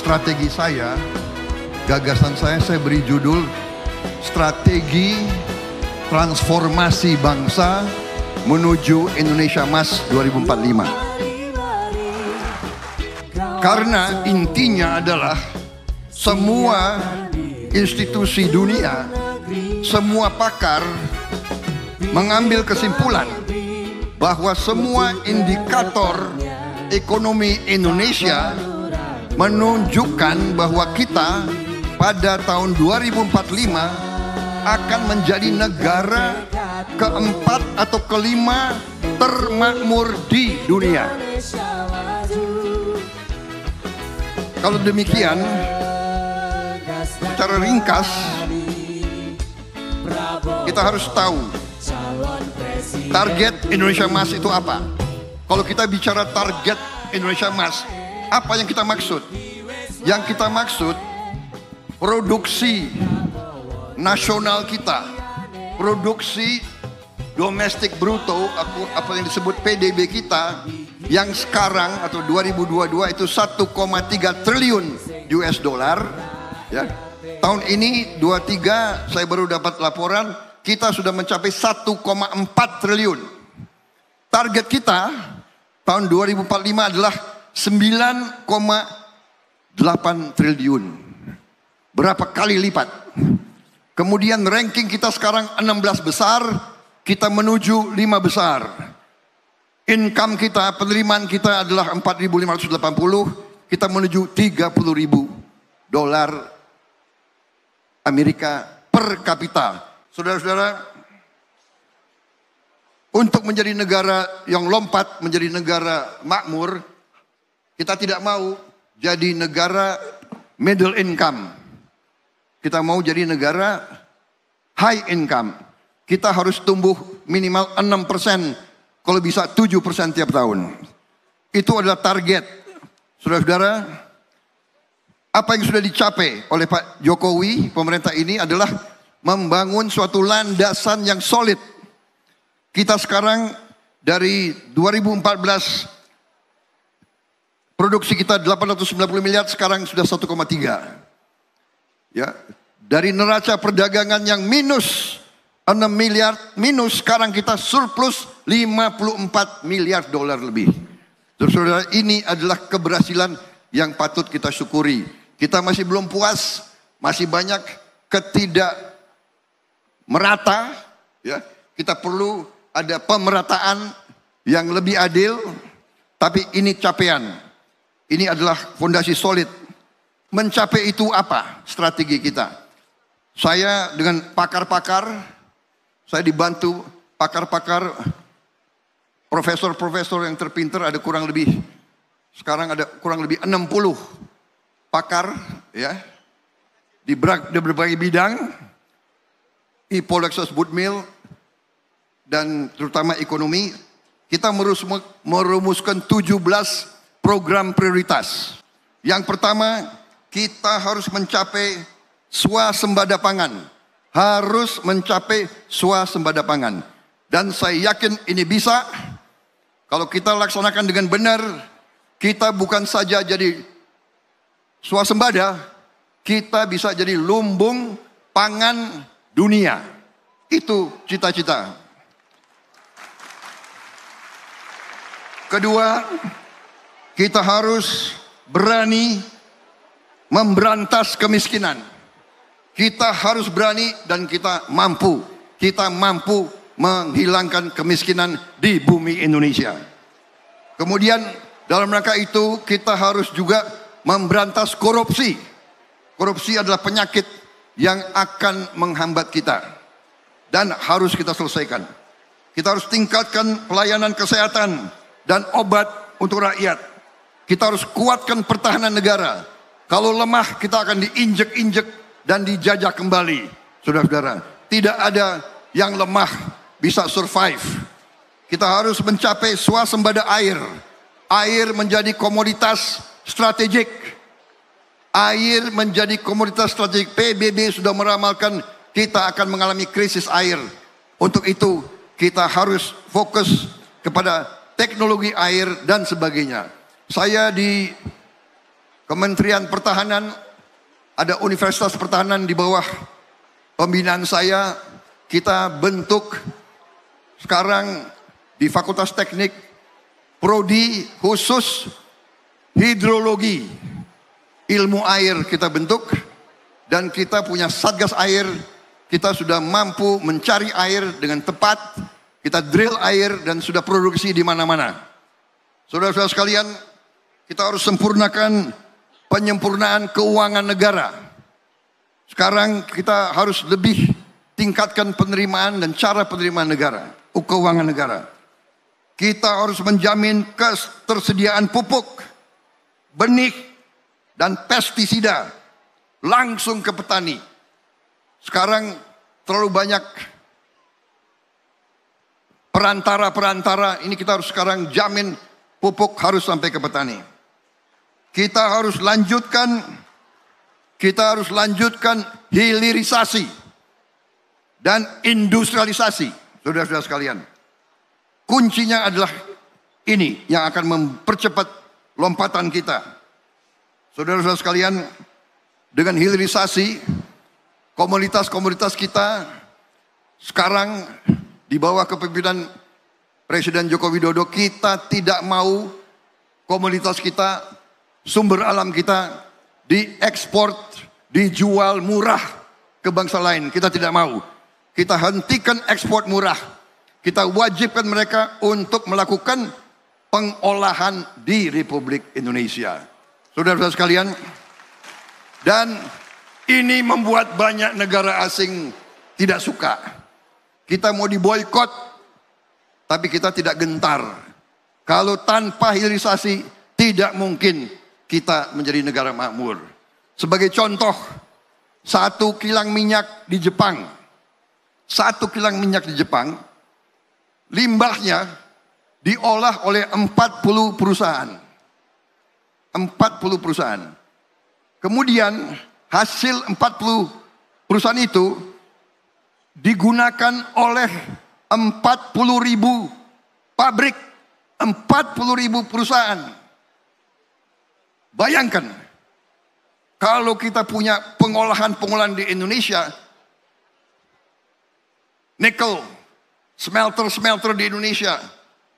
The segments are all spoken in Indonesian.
strategi saya, gagasan saya beri judul Strategi Transformasi Bangsa Menuju Indonesia Emas 2045. Karena intinya adalah semua institusi dunia, semua pakar mengambil kesimpulan bahwa semua indikator ekonomi Indonesia menunjukkan bahwa kita pada tahun 2045 akan menjadi negara keempat atau kelima termakmur di dunia. Kalau demikian, secara ringkas kita harus tahu target Indonesia Emas itu apa. Kalau kita bicara target Indonesia Emas, apa yang kita maksud? Yang kita maksud produksi nasional kita, produksi domestik bruto, apa yang disebut PDB kita, yang sekarang atau 2022 itu 1,3 triliun US dollar. Ya. Tahun ini 23 saya baru dapat laporan kita sudah mencapai 1,4 triliun. Target kita tahun 2045 adalah 9,8 triliun. Berapa kali lipat? Kemudian ranking kita sekarang 16 besar, kita menuju 5 besar. Income kita, penerimaan kita adalah 4.580, kita menuju 30.000 dolar Amerika per kapita. Saudara-saudara, untuk menjadi negara yang lompat, menjadi negara makmur, kita tidak mau jadi negara middle income. Kita mau jadi negara high income. Kita harus tumbuh minimal 6%, kalau bisa 7% tiap tahun. Itu adalah target. Saudara-saudara, apa yang sudah dicapai oleh Pak Jokowi, pemerintah ini adalah membangun suatu landasan yang solid. Kita sekarang dari 2014 produksi kita 890 miliar, sekarang sudah 1,3. Ya, dari neraca perdagangan yang minus 6 miliar, minus sekarang kita surplus 54 miliar dolar lebih. Saudara, ini adalah keberhasilan yang patut kita syukuri. Kita masih belum puas, masih banyak ketidak merata. Ya, kita perlu ada pemerataan yang lebih adil, tapi ini capaian. Ini adalah fondasi solid. Mencapai itu apa strategi kita? Saya dengan pakar-pakar, saya dibantu pakar-pakar, profesor-profesor yang terpintar, ada kurang lebih, sekarang ada kurang lebih 60 pakar ya di berbagai bidang, Ipolexos Budmil, dan terutama ekonomi. Kita merumuskan 17 program prioritas. Yang pertama, kita harus mencapai swasembada pangan. Harus mencapai swasembada pangan. Dan saya yakin ini bisa. Kalau kita laksanakan dengan benar, kita bukan saja jadi swasembada, kita bisa jadi lumbung pangan dunia. Itu cita-cita. Kedua, kita harus berani memberantas kemiskinan. Kita harus berani dan kita mampu. Kita mampu menghilangkan kemiskinan di bumi Indonesia. Kemudian dalam rangka itu kita harus juga memberantas korupsi. Korupsi adalah penyakit yang akan menghambat kita dan harus kita selesaikan. Kita harus tingkatkan pelayanan kesehatan dan obat untuk rakyat. Kita harus kuatkan pertahanan negara. Kalau lemah kita akan diinjek-injek dan dijajah kembali. Saudara-saudara, tidak ada yang lemah bisa survive. Kita harus mencapai swasembada air. Air menjadi komoditas strategik. Air menjadi komoditas strategik. PBB sudah meramalkan kita akan mengalami krisis air. Untuk itu kita harus fokus kepada teknologi air dan sebagainya. Saya Kementerian Pertahanan, ada Universitas Pertahanan di bawah pembinaan saya. Kita bentuk sekarang di Fakultas Teknik prodi khusus hidrologi, ilmu air kita bentuk, dan kita punya satgas air. Kita sudah mampu mencari air dengan tepat, kita drill air dan sudah produksi di mana-mana. Saudara-saudara sekalian, kita harus sempurnakan penyempurnaan keuangan negara. Sekarang kita harus lebih tingkatkan penerimaan dan cara penerimaan negara, keuangan negara. Kita harus menjamin ketersediaan pupuk, benih, dan pestisida langsung ke petani. Sekarang terlalu banyak perantara-perantara, ini kita harus sekarang jamin pupuk harus sampai ke petani. Kita harus lanjutkan hilirisasi dan industrialisasi. Saudara-saudara sekalian, kuncinya adalah ini yang akan mempercepat lompatan kita. Saudara-saudara sekalian, dengan hilirisasi, komunitas-komunitas kita sekarang di bawah kepemimpinan Presiden Joko Widodo, kita tidak mau komunitas kita, sumber alam kita diekspor, dijual murah ke bangsa lain. Kita tidak mau. Kita hentikan ekspor murah. Kita wajibkan mereka untuk melakukan pengolahan di Republik Indonesia. Saudara-saudara sekalian, dan ini membuat banyak negara asing tidak suka. Kita mau diboikot, tapi kita tidak gentar. Kalau tanpa hilirisasi, tidak mungkin kita menjadi negara makmur. Sebagai contoh, 1 kilang minyak di Jepang. 1 kilang minyak di Jepang, limbahnya diolah oleh 40 perusahaan. 40 perusahaan. Kemudian hasil 40 perusahaan itu digunakan oleh 40.000 pabrik, 40.000 perusahaan. Bayangkan, kalau kita punya pengolahan di Indonesia, nikel, smelter di Indonesia,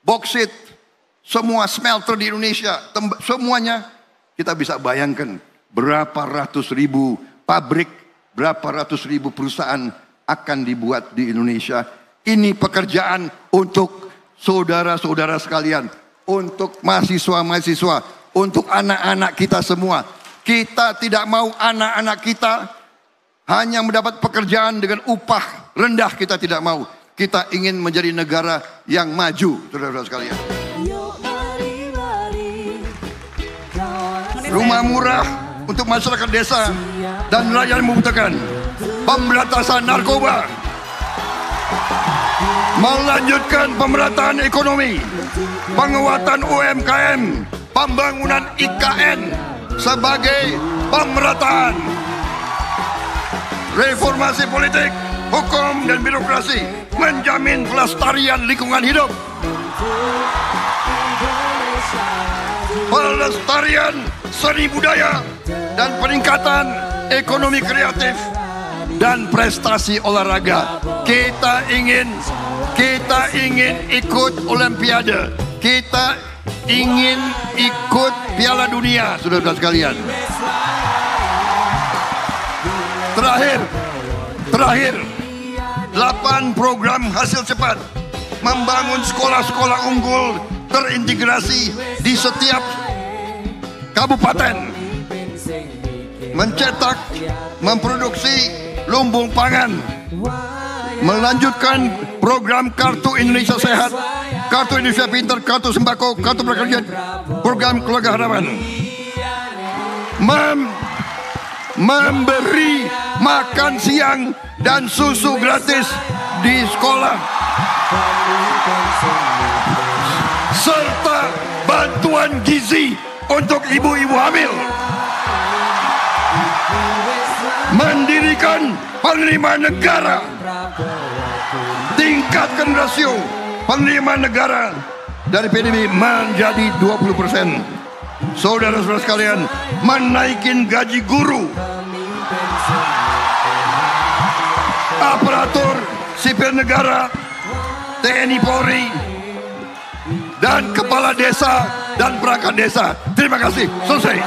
boksit, semua smelter di Indonesia, semuanya, kita bisa bayangkan berapa ratus ribu pabrik, berapa ratus ribu perusahaan akan dibuat di Indonesia. Ini pekerjaan untuk saudara-saudara sekalian, untuk mahasiswa-mahasiswa, untuk anak-anak kita semua. Kita tidak mau anak-anak kita hanya mendapat pekerjaan dengan upah rendah, kita tidak mau. Kita ingin menjadi negara yang maju, saudara-saudara sekalian. Rumah murah untuk masyarakat desa dan nelayan membutuhkan. Pemberantasan narkoba, melanjutkan pemerataan ekonomi, penguatan UMKM, pembangunan IKN sebagai pemerataan, reformasi politik, hukum dan birokrasi, menjamin pelestarian lingkungan hidup, pelestarian seni budaya dan peningkatan ekonomi kreatif dan prestasi olahraga. Kita ingin ikut Olimpiade, kita ingin ikut Piala Dunia, saudara-saudara sekalian. Terakhir, 8 program hasil cepat, membangun sekolah-sekolah unggul terintegrasi di setiap kabupaten, mencetak, memproduksi lumbung pangan, melanjutkan program Kartu Indonesia Sehat, Kartu Indonesia Pintar, Kartu Sembako, Kartu Prakerja, program Keluarga Harapan, memberi makan siang dan susu gratis di sekolah, serta bantuan gizi untuk ibu-ibu hamil, mendirikan penerimaan negara, tingkatkan rasio penerimaan negara dari PDB menjadi 20%. saudara-saudara sekalian, menaikin gaji guru, aparatur sipil negara, TNI Polri, dan kepala desa dan perangkat desa. Terima kasih. Selesai.